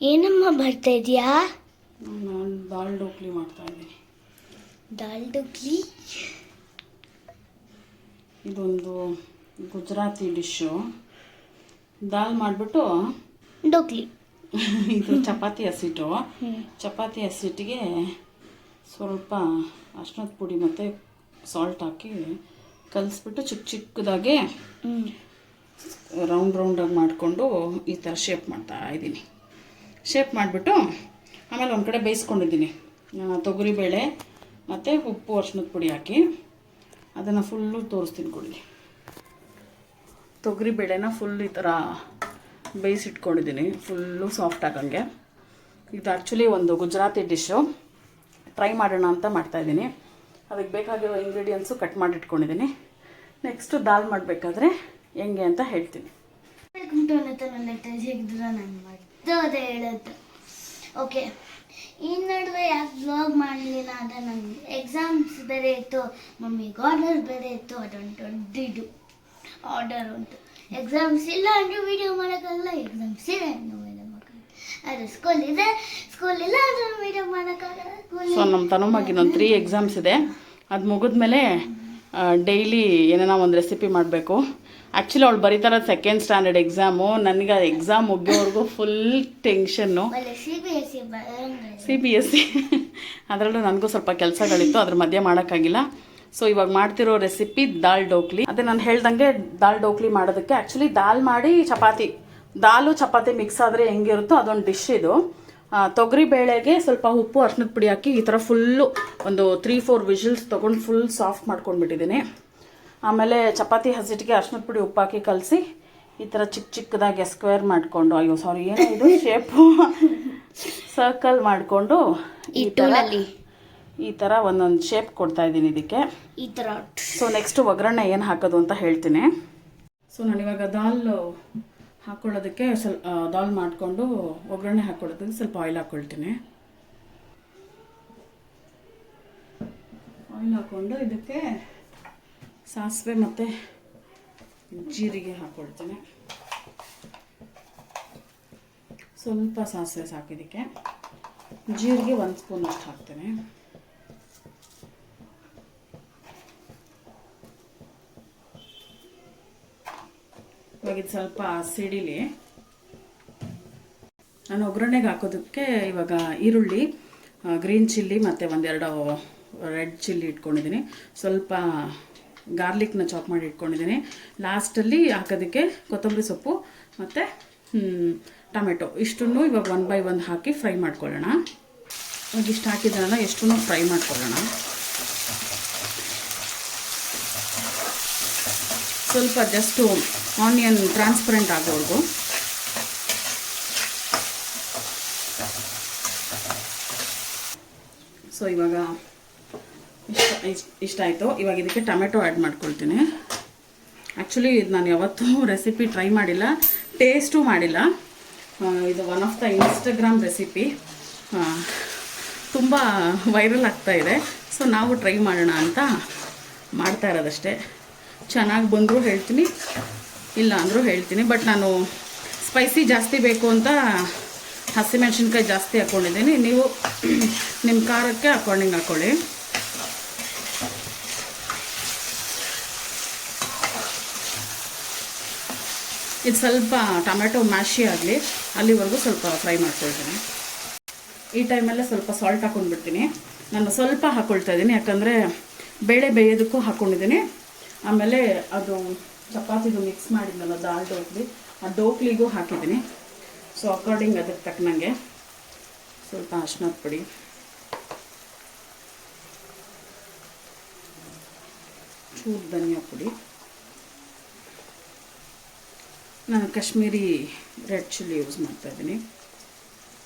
ಏನಮ್ಮ ಬರ್ತಾ ಇದೆಯಾ? ನಾನು ದಾಲ್ ಡೋಕ್ಲಿ ಮಾಡ್ತಾ ಇದ್ದೀನಿ. ದಾಲ್ ಡೋಕ್ಲಿ ಇದೊಂದು ಗುಜರಾತಿ ಡಿಶ್ಶು. ದಾಲ್ ಮಾಡಿಬಿಟ್ಟು ಡೋಕ್ಲಿ ಇದು ಚಪಾತಿ ಹಸಿಟ್ಟು. ಚಪಾತಿ ಹಸಿಟ್ಟಿಗೆ ಸ್ವಲ್ಪ ಅರ್ಶಿನದ ಪುಡಿ ಮತ್ತು ಸಾಲ್ಟ್ ಹಾಕಿ ಕಲಿಸ್ಬಿಟ್ಟು ಚಿಕ್ಕ ಚಿಕ್ಕದಾಗೆ ರೌಂಡಾಗಿ ಮಾಡಿಕೊಂಡು ಈ ಥರ ಶೇಪ್ ಮಾಡ್ತಾ ಇದ್ದೀನಿ. ಶೇಪ್ ಮಾಡಿಬಿಟ್ಟು ಆಮೇಲೆ ಒಂದು ಕಡೆ ಬೇಯಿಸ್ಕೊಂಡಿದ್ದೀನಿ. ತೊಗರಿಬೇಳೆ ಮತ್ತು ಉಪ್ಪು ಅರ್ಶಿನದ ಪುಡಿ ಹಾಕಿ ಅದನ್ನು ಫುಲ್ಲು ತೋರಿಸ್ತೀನಿ ಕೊಡಿ. ತೊಗರಿಬೇಳೆನ ಫುಲ್ ಈ ಥರ ಬೇಯಿಸಿಟ್ಕೊಂಡಿದ್ದೀನಿ, ಫುಲ್ಲು ಸಾಫ್ಟ್ ಆಗಂಗೆ. ಇದು ಆ್ಯಕ್ಚುಲಿ ಒಂದು ಗುಜರಾತಿ ಡಿಶ್ಶು. ಟ್ರೈ ಮಾಡೋಣ ಅಂತ ಮಾಡ್ತಾಯಿದ್ದೀನಿ. ಅದಕ್ಕೆ ಬೇಕಾಗಿರೋ ಇಂಗ್ರೀಡಿಯೆಂಟ್ಸು ಕಟ್ ಮಾಡಿ ಇಟ್ಕೊಂಡಿದ್ದೀನಿ. ನೆಕ್ಸ್ಟು ದಾಲ್ ಮಾಡಬೇಕಾದ್ರೆ ಹೆಂಗೆ ಅಂತ ಹೇಳ್ತೀನಿ. ಅದೇ ಹೇಳೋದು. ಓಕೆ, ಈ ನಡುವೆ ಯಾಕೆ ಬ್ಲಾಗ್ ಮಾಡಲಿಲ್ಲ ಅಂದರೆ ನನಗೆ ಎಕ್ಸಾಮ್ಸ್ ಬೇರೆ ಇತ್ತು, ಮಮ್ಮಿಗೆ ಆರ್ಡರ್ ಬೇರೆ ಇತ್ತು. ಅದೊಂದು ದೊಡ್ಡದು ಆರ್ಡರ್ ಉಂಟು. ಎಕ್ಸಾಮ್ಸ್ ಇಲ್ಲ ಅಂದರೆ ವೀಡಿಯೋ ಮಾಡೋಕ್ಕಾಗಲ್ಲ, ಎಕ್ಸಾಮ್ಸ್ ಇದೆ ಅಂದರೆ ವೀಡಿಯೋ ಮಾಡೋಕ್ಕಾಗಲ್ಲ. ಅದು ಸ್ಕೂಲ್ ಇಲ್ಲ ಅಂದರೆ ವೀಡಿಯೋ ಮಾಡೋಕ್ಕಾಗಲ್ಲ. ಸೊ ನಮ್ಮ ತನುಮಾಗಿ ಇನ್ನೊಂದು 3 ಎಕ್ಸಾಮ್ಸ್ ಇದೆ. ಅದು ಮುಗಿದ್ಮೇಲೆ ಡೈಲಿ ಏನೇನೋ ಒಂದು ರೆಸಿಪಿ ಮಾಡಬೇಕು. ಆ್ಯಕ್ಚುಲಿ ಅವಳು ಬರೀತಾರ ಸೆಕೆಂಡ್ ಸ್ಟ್ಯಾಂಡರ್ಡ್ ಎಕ್ಸಾಮು. ನನಗೆ ಆ ಎಕ್ಸಾಮ್ ಮುಗಿಯೋವರೆಗೂ ಫುಲ್ ಟೆನ್ಷನ್ನು. CBSE ಅದರಲ್ಲೂ ನನಗೂ ಸ್ವಲ್ಪ ಕೆಲಸಗಳಿತ್ತು, ಅದ್ರ ಮಧ್ಯೆ ಮಾಡೋಕ್ಕಾಗಿಲ್ಲ. ಸೊ ಇವಾಗ ಮಾಡ್ತಿರೋ ರೆಸಿಪಿ ದಾಲ್ ಡೋಕ್ಲಿ. ಅದೇ ನಾನು ಹೇಳ್ದಂಗೆ ದಾಲ್ ಡೋಕ್ಲಿ ಮಾಡೋದಕ್ಕೆ ಆ್ಯಕ್ಚುಲಿ ದಾಲ್ ಮಾಡಿ ದಾಲು ಚಪಾತಿ ಮಿಕ್ಸ್ ಆದರೆ ಹೆಂಗಿರುತ್ತೋ ಅದೊಂದು ಡಿಶ್ ಇದು. ತೊಗರಿ ಬೇಳೆಗೆ ಸ್ವಲ್ಪ ಉಪ್ಪು ಅರ್ಶಿನದ ಪುಡಿ ಹಾಕಿ ಈ ಥರ ಫುಲ್ಲು ಒಂದು 3-4 ವಿಷಲ್ಸ್ ತೊಗೊಂಡು ಫುಲ್ ಸಾಫ್ಟ್ ಮಾಡ್ಕೊಂಡ್ಬಿಟ್ಟಿದ್ದೀನಿ. ಆಮೇಲೆ ಚಪಾತಿ ಹಸಿಟ್ಟಿಗೆ ಅರ್ಶಿನದ ಪುಡಿ ಉಪ್ಪು ಹಾಕಿ ಕಲಸಿ ಈ ಥರ ಚಿಕ್ಕದಾಗಿ ಸ್ಕ್ವೇರ್ ಮಾಡಿಕೊಂಡು, ಏನೋ ಇದು ಶೇಪು ಸರ್ಕಲ್ ಮಾಡಿಕೊಂಡು ಈ ಥರ ಒಂದೊಂದು ಶೇಪ್ ಕೊಡ್ತಾಯಿದ್ದೀನಿ ಇದಕ್ಕೆ ಈ ಥರ. ಸೊ ನೆಕ್ಸ್ಟ್ ಒಗ್ಗರಣೆ ಏನು ಹಾಕೋದು ಅಂತ ಹೇಳ್ತೀನಿ. ಸೊ ನಾನಿವಾಗ ದಾಲ್ ಹಾಕ್ಕೊಳ್ಳೋದಕ್ಕೆ ದಾಲ್ ಮಾಡಿಕೊಂಡು ಒಗ್ಗರಣೆ ಹಾಕ್ಕೊಳ್ಳೋದಕ್ಕೆ ಸ್ವಲ್ಪ ಆಯಿಲ್ ಹಾಕ್ಕೊಳ್ತೀನಿ. ಆಯಿಲ್ ಹಾಕ್ಕೊಂಡು ಇದಕ್ಕೆ ಸಾಸಿವೆ ಮತ್ತು ಜೀರಿಗೆ ಹಾಕ್ಕೊಳ್ತೀನಿ. ಸ್ವಲ್ಪ ಸಾಸಿವೆ ಸಾಕಿದ್ದಕ್ಕೆ ಜೀರಿಗೆ 1 ಸ್ಪೂನ್ ಅಷ್ಟು ಹಾಕ್ತೇನೆ. ಇವಾಗ ಇದು ಸ್ವಲ್ಪ ಸಿಡಿಲಿ. ನಾನು ಒಗ್ಗರಣೆಗೆ ಹಾಕೋದಕ್ಕೆ ಇವಾಗ ಈರುಳ್ಳಿ, ಗ್ರೀನ್ ಚಿಲ್ಲಿ ಮತ್ತು 1-2 ರೆಡ್ ಚಿಲ್ಲಿ ಇಟ್ಕೊಂಡಿದ್ದೀನಿ. ಸ್ವಲ್ಪ ಗಾರ್ಲಿಕ್ನ ಚಾಪ್ ಮಾಡಿ ಇಟ್ಕೊಂಡಿದ್ದೀನಿ. ಲಾಸ್ಟಲ್ಲಿ ಹಾಕೋದಕ್ಕೆ ಕೊತ್ತಂಬರಿ ಸೊಪ್ಪು ಮತ್ತು ಟೊಮೆಟೊ ಇಷ್ಟನ್ನು ಇವಾಗ 1 by 1 ಹಾಕಿ ಫ್ರೈ ಮಾಡ್ಕೊಳ್ಳೋಣ. ಇವಾಗ ಇಷ್ಟು ಹಾಕಿದ್ರಲ್ಲ ಎಷ್ಟನ್ನು ಫ್ರೈ ಮಾಡ್ಕೊಳ್ಳೋಣ. ಸ್ವಲ್ಪ ಜಸ್ಟು ಆನಿಯನ್ ಟ್ರಾನ್ಸ್ಪರೆಂಟ್ ಆಗೋವರೆಗೂ. ಸೊ ಇವಾಗ ಇಷ್ಟಾಯಿತು. ಇವಾಗ ಇದಕ್ಕೆ ಟೊಮೆಟೊ ಆ್ಯಡ್ ಮಾಡ್ಕೊಳ್ತೀನಿ. ಆ್ಯಕ್ಚುಲಿ ಇದು ನಾನು ಯಾವತ್ತೂ ರೆಸಿಪಿ ಟ್ರೈ ಮಾಡಿಲ್ಲ, ಟೇಸ್ಟೂ ಮಾಡಿಲ್ಲ. ಇದು one of the Instagram recipe, ತುಂಬ ವೈರಲ್ ಆಗ್ತಾಯಿದೆ. ಸೊ ನಾವು ಟ್ರೈ ಮಾಡೋಣ ಅಂತ ಮಾಡ್ತಾ ಇರೋದಷ್ಟೇ. ಚೆನ್ನಾಗಿ ಬಂದರೂ ಹೇಳ್ತೀನಿ, ಇಲ್ಲ ಅಂದರೂ ಹೇಳ್ತೀನಿ. ಬಟ್ ನಾನು ಸ್ಪೈಸಿ ಜಾಸ್ತಿ ಬೇಕು ಅಂತ ಹಸಿಮೆಣ್ಸಿನ್ಕಾಯಿ ಜಾಸ್ತಿ ಹಾಕ್ಕೊಂಡಿದ್ದೀನಿ. ನೀವು ನಿಮ್ಮ ಖಾರಕ್ಕೆ ಅಕಾರ್ಡಿಂಗ್ ಹಾಕ್ಕೊಳ್ಳಿ. ಇದು ಸ್ವಲ್ಪ ಟೊಮೆಟೊ ಮ್ಯಾಶಿ ಆಗಲಿ ಅಲ್ಲಿವರೆಗೂ ಸ್ವಲ್ಪ ಫ್ರೈ ಮಾಡ್ಕೊಳ್ತೀನಿ. ಈ ಟೈಮಲ್ಲೇ ಸ್ವಲ್ಪ ಸಾಲ್ಟ್ ಹಾಕ್ಕೊಂಡ್ಬಿಡ್ತೀನಿ. ನಾನು ಸ್ವಲ್ಪ ಹಾಕ್ಕೊಳ್ತಾ ಇದ್ದೀನಿ, ಯಾಕಂದರೆ ಬೇಳೆ ಬೇಯೋದಕ್ಕೂ ಹಾಕ್ಕೊಂಡಿದ್ದೀನಿ. ಆಮೇಲೆ ಅದು ಚಪಾತಿದು ಮಿಕ್ಸ್ ಮಾಡಿದ್ನಲ್ಲ ದಾಲ್ ಡೋಕ್ಲಿ, ಆ ಡೋಕ್ಲಿಗೂ ಹಾಕಿದ್ದೀನಿ. ಸೊ ಅಕಾರ್ಡಿಂಗ್ ಅದಕ್ಕೆ ತಕ್ಕನಂಗೆ ಸ್ವಲ್ಪ ಅರ್ಶಿನದ ಪುಡಿ, ಚೂರು ಧನಿಯಾ ಪುಡಿ, ನಾನು ಕಾಶ್ಮೀರಿ ರೆಡ್ ಚಿಲ್ಲಿ ಯೂಸ್ ಮಾಡ್ತಾಯಿದ್ದೀನಿ.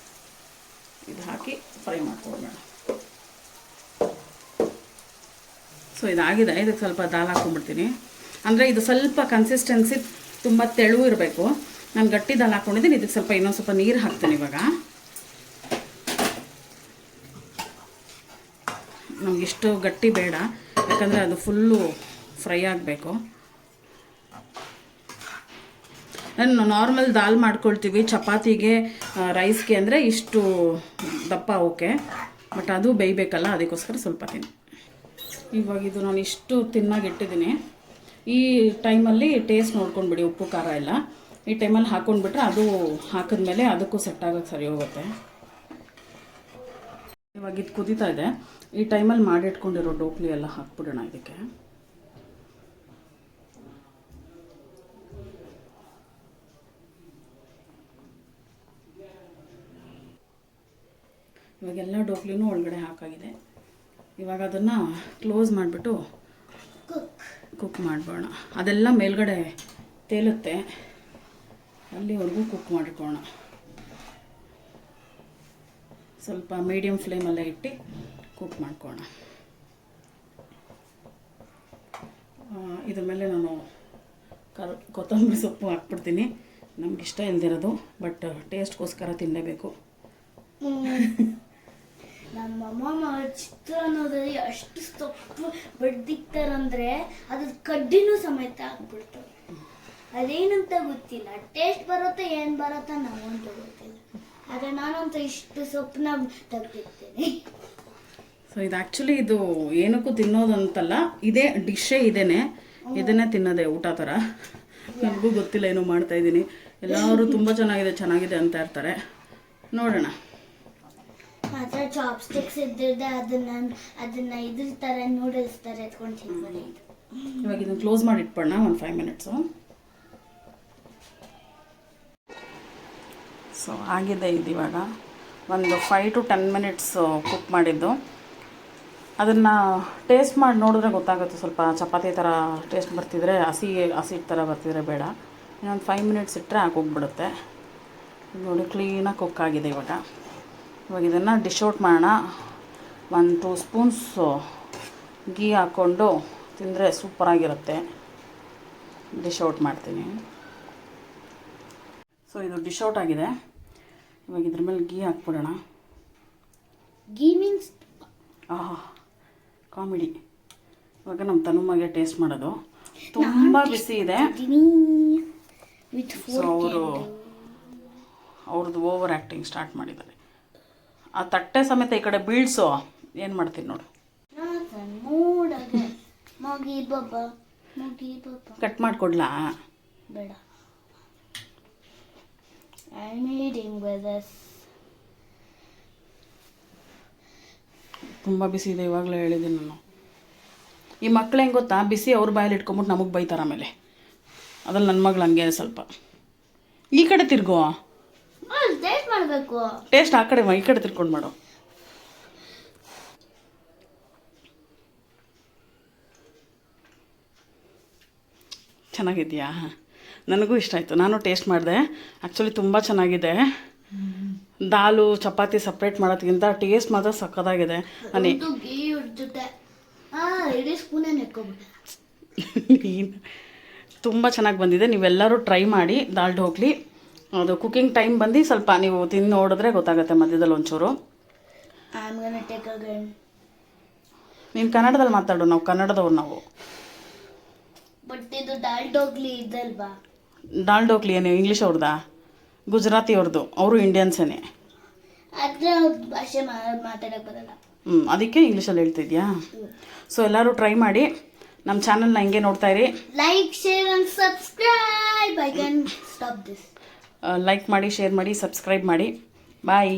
ಇದು ಹಾಕಿ ಫ್ರೈ ಮಾಡ್ಕೊಳ್ಳೋಣ. ಸೊ ಇದಾಗಿದೆ. ಇದಕ್ಕೆ ಸ್ವಲ್ಪ ದಾಲ್ ಹಾಕ್ಕೊಂಡ್ಬಿಡ್ತೀನಿ. ಅಂದರೆ ಇದು ಸ್ವಲ್ಪ ಕನ್ಸಿಸ್ಟೆನ್ಸಿ ತುಂಬ ತೆಳು ಇರಬೇಕು. ನಾನು ಗಟ್ಟಿ ದಾಲ್ ಹಾಕ್ಕೊಂಡಿದ್ದೀನಿ. ಇದಕ್ಕೆ ಸ್ವಲ್ಪ ಇನ್ನೊಂದು ಸ್ವಲ್ಪ ನೀರು ಹಾಕ್ತೀನಿ. ಇವಾಗ ನಮಗಿಷ್ಟು ಗಟ್ಟಿ ಬೇಡ, ಯಾಕಂದರೆ ಅದು ಫುಲ್ಲು ಫ್ರೈ ಆಗಬೇಕು. ನಾರ್ಮಲ್ ದಾಲ್ ಮಾಡ್ಕೊಳ್ತೀವಿ ಚಪಾತಿಗೆ ರೈಸ್ಗೆ ಅಂದರೆ ಇಷ್ಟು ದಪ್ಪ ಓಕೆ, ಬಟ್ ಅದು ಬೇಯಬೇಕಲ್ಲ, ಅದಕ್ಕೋಸ್ಕರ ಸ್ವಲ್ಪ ತಿನ್ನಿ. ಇವಾಗ ಇದು ನಾನು ಇಷ್ಟು ತಿನ್ನಾಗಿ ಇಟ್ಟಿದ್ದೀನಿ. ಈ ಟೈಮಲ್ಲಿ ಟೇಸ್ಟ್ ನೋಡ್ಕೊಂಡ್ಬಿಡಿ, ಉಪ್ಪು ಖಾರ ಎಲ್ಲ ಈ ಟೈಮಲ್ಲಿ ಹಾಕ್ಕೊಂಡ್ಬಿಟ್ರೆ ಅದು ಹಾಕಿದ್ಮೇಲೆ ಅದಕ್ಕೂ ಸೆಟ್ ಆಗೋಕ್ಕೆ ಸರಿ ಹೋಗುತ್ತೆ. ಇವಾಗ ಇದು ಕುದೀತಾ ಇದೆ. ಈ ಟೈಮಲ್ಲಿ ಮಾಡಿಟ್ಕೊಂಡಿರೋ ಡೋಕ್ಲಿ ಎಲ್ಲ ಹಾಕ್ಬಿಡೋಣ ಇದಕ್ಕೆ. ಇವಾಗೆಲ್ಲ ಡೋಕ್ಲಿನೂ ಒಳಗಡೆ ಹಾಕಾಗಿದೆ. ಇವಾಗ ಅದನ್ನು ಕ್ಲೋಸ್ ಮಾಡಿಬಿಟ್ಟು ಕುಕ್ ಮಾಡ್ಬೋಣ. ಅದೆಲ್ಲ ಮೇಲ್ಗಡೆ ತೇಲುತ್ತೆ, ಅಲ್ಲಿವರೆಗೂ ಕುಕ್ ಮಾಡಿಕೊಳ್ಳೋಣ. ಸ್ವಲ್ಪ ಮೀಡಿಯಮ್ ಫ್ಲೇಮಲ್ಲೇ ಇಟ್ಟು ಕುಕ್ ಮಾಡ್ಕೊಳ್ಳೋಣ. ಇದ್ರ ಮೇಲೆ ನಾನು ಕೊತ್ತಂಬರಿ ಸೊಪ್ಪು ಹಾಕ್ಬಿಡ್ತೀನಿ. ನಮ್ಗೆ ಇಷ್ಟ ಇಲ್ದಿರೋದು, ಬಟ್ ಟೇಸ್ಟ್ಗೋಸ್ಕರ ತಿನ್ನಲೇಬೇಕು. ನಮ್ಮಮ್ಮ ಚಿತ್ರಾನ್ನದಲ್ಲಿ ಅಷ್ಟು ಸೊಪ್ಪು ಬಡ್ದಿಕ್ತಾರಂದ್ರೆ ಅದ್ರ ಕಡ್ಡಿನೂ ಸಮೇತ ಹಾಕ್ಬಿಡ್ತಾರೆ. ಅದೇನಂತ ಗೊತ್ತಿಲ್ಲ, ಟೇಸ್ಟ್ ಬರುತ್ತೋ ಏನು ಬರುತ್ತೋ ನಾವಂತ ಗೊತ್ತಿಲ್ಲ. ಆದರೆ ನಾನಂತ ಇಷ್ಟು ಸೊಪ್ಪನ್ನ ತೆಗ್ದಿರ್ತೀನಿ. ಸೊ ಇದು ಆ್ಯಕ್ಚುಲಿ ಇದು ಏನಕ್ಕೂ ತಿನ್ನೋದಂತಲ್ಲ, ಇದೇ ಡಿಶ್ಶೇ ಇದೇನೆ, ಇದನ್ನೇ ತಿನ್ನೋದೆ ಊಟ ಥರ. ನನಗೂ ಗೊತ್ತಿಲ್ಲ, ಏನೋ ಮಾಡ್ತಾಯಿದ್ದೀನಿ. ಎಲ್ಲರೂ ತುಂಬ ಚೆನ್ನಾಗಿದೆ ಅಂತ ಇರ್ತಾರೆ. ನೋಡೋಣ. ಮಾತ್ರ ಚಾಪ್ ಸ್ಟಿಕ್ಸ್ ಇದ್ದಿದ್ದೆ ಅದನ್ನ ಇದ್ರ ಥರ ನೂಡಲ್ಸ್ ಥರ ಎತ್ಕೊಂಡು ತಿನ್ಬೋದು. ಇವಾಗ ಇದನ್ನು ಕ್ಲೋಸ್ ಮಾಡಿ ಇಟ್ಬಿಡೋಣ ಒಂದು 5 ಮಿನಿಟ್ಸು. ಸೊ ಆಗಿದೆ ಇದು. ಇವಾಗ ಒಂದು 5 to 10 ಮಿನಿಟ್ಸ್ ಕುಕ್ ಮಾಡಿದ್ದು. ಅದನ್ನು ಟೇಸ್ಟ್ ಮಾಡಿ ನೋಡಿದ್ರೆ ಗೊತ್ತಾಗುತ್ತೆ. ಸ್ವಲ್ಪ ಚಪಾತಿ ಥರ ಟೇಸ್ಟ್ ಬರ್ತಿದ್ರೆ, ಹಸಿ ಥರ ಬರ್ತಿದ್ರೆ ಬೇಡ. ಇನ್ನೊಂದು 5 ಮಿನಿಟ್ಸ್ ಇಟ್ಟರೆ ಹಾಕೋಗ್ಬಿಡುತ್ತೆ. ನೋಡಿ ಕ್ಲೀನಾಗಿ ಕುಕ್ ಆಗಿದೆ. ಇವಾಗ ಇದನ್ನು ಡಿಶ್ ಔಟ್ ಮಾಡೋಣ. 1-2 ಸ್ಪೂನ್ಸ್ ಗೀ ಹಾಕ್ಕೊಂಡು ತಿಂದರೆ ಸೂಪರಾಗಿರುತ್ತೆ. ಡಿಶ್ ಔಟ್ ಮಾಡ್ತೀನಿ. ಸೊ ಇದು ಡಿಶ್ ಔಟ್ ಆಗಿದೆ. ಇವಾಗ ಇದ್ರ ಮೇಲೆ ಗೀ ಹಾಕ್ಬಿಡೋಣ. Ghee means comedy. ಇವಾಗ ನಮ್ಮ ತನುಮಗೆ ಟೇಸ್ಟ್ ಮಾಡೋದು. ತುಂಬ ಬಿಸಿ ಇದೆ. ಸೊ ಅವ್ರದ್ದು ಓವರ್ ಆ್ಯಕ್ಟಿಂಗ್ ಸ್ಟಾರ್ಟ್ ಮಾಡಿದ್ದಾರೆ. ಆ ತಟ್ಟೆ ಸಮೇತ ಈ ಕಡೆ ಬೀಳ್ಸೋ. ಏನು ಮಾಡ್ತೀನಿ ನೋಡು. ಕಟ್ ಮಾಡಿಕೊಡ್ಲಾ? ಬೇಡ, ತುಂಬ ಬಿಸಿ ಇದೆ. ಇವಾಗಲೇ ಹೇಳಿದ್ದೀನಿ ನಾನು. ಈ ಮಕ್ಳು ಹೆಂಗೆ ಗೊತ್ತಾ, ಬಿಸಿ ಅವ್ರ ಬಾಯಲ್ಲಿ ಇಟ್ಕೊಂಬಿಟ್ಟು ನಮಗೆ ಬೈತಾರೆ ಆಮೇಲೆ. ಅದ್ರಲ್ಲಿ ನನ್ನ ಮಗಳು ಹಂಗೆ ಸ್ವಲ್ಪ. ಈ ಕಡೆ ತಿರ್ಗೋ, ಟೇಸ್ಟ್ ಮಾಡಬೇಕು. ಟೇಸ್ಟ್ ಆ ಕಡೆ ಈ ಕಡೆ ತಿರ್ಕೊಂಡು ಮಾಡು. ಚೆನ್ನಾಗಿದೆಯಾ? ನನಗೂ ಇಷ್ಟ ಆಯಿತು. ನಾನು ಟೇಸ್ಟ್ ಮಾಡಿದೆ. ಆ್ಯಕ್ಚುಲಿ ತುಂಬ ಚೆನ್ನಾಗಿದೆ. ದಾಲು ಚಪಾತಿ ಸಪ್ರೇಟ್ ಮಾಡೋದ್ಕಿಂತ ಟೇಸ್ಟ್ ಮಾತ್ರ ಸಕ್ಕತ್ತಾಗಿದೆ. ತುಂಬ ಚೆನ್ನಾಗಿ ಬಂದಿದೆ. ನೀವೆಲ್ಲರೂ ಟ್ರೈ ಮಾಡಿ ದಾಲ್ ಢೋಕ್ಲಿ. ಅದು ಕುಕಿಂಗ್ ಟೈಮ್ ಬಂದು ಸ್ವಲ್ಪ ನೀವು ತಿಂದು ನೋಡಿದ್ರೆ ಗೊತ್ತಾಗುತ್ತೆ ಮಧ್ಯದಲ್ಲಿ ಒಂಚೂರು. ನೀನು ಕನ್ನಡದಲ್ಲಿ ಮಾತಾಡು, ನಾವು ಕನ್ನಡದವ್ರು ನಾವು. ಬಟ್ ಇದು ದಾಲ್ ಢೋಕ್ಲಿ ಇದಲ್ವಾ? ದಾಲ್ ಢೋಕ್ಲಿ ಏನು ಇಂಗ್ಲೀಷ್ ಅವ್ರದ್ದಾ? ಗುಜರಾತಿ ಅವ್ರದ್ದು. ಅವರು ಇಂಡಿಯನ್ಸೇನೆ. ಆದರೆ ಭಾಷೆ ಮಾತಾಡೋಕೆ ಬರಲ್ಲ. ಅದಕ್ಕೆ ಇಂಗ್ಲೀಷಲ್ಲಿ ಹೇಳ್ತಿದ್ಯಾ? ಸೊ ಎಲ್ಲರೂ ಟ್ರೈ ಮಾಡಿ. ನಮ್ಮ ಚಾನಲ್ನ ಹಿಂಗೆ ನೋಡ್ತಾ ಇರಿ. Like, share and subscribe. I can stop this. Like ಮಾಡಿ, ಶೇರ್ ಮಾಡಿ, ಸಬ್ಸ್ಕ್ರೈಬ್ ಮಾಡಿ. ಬಾಯ್.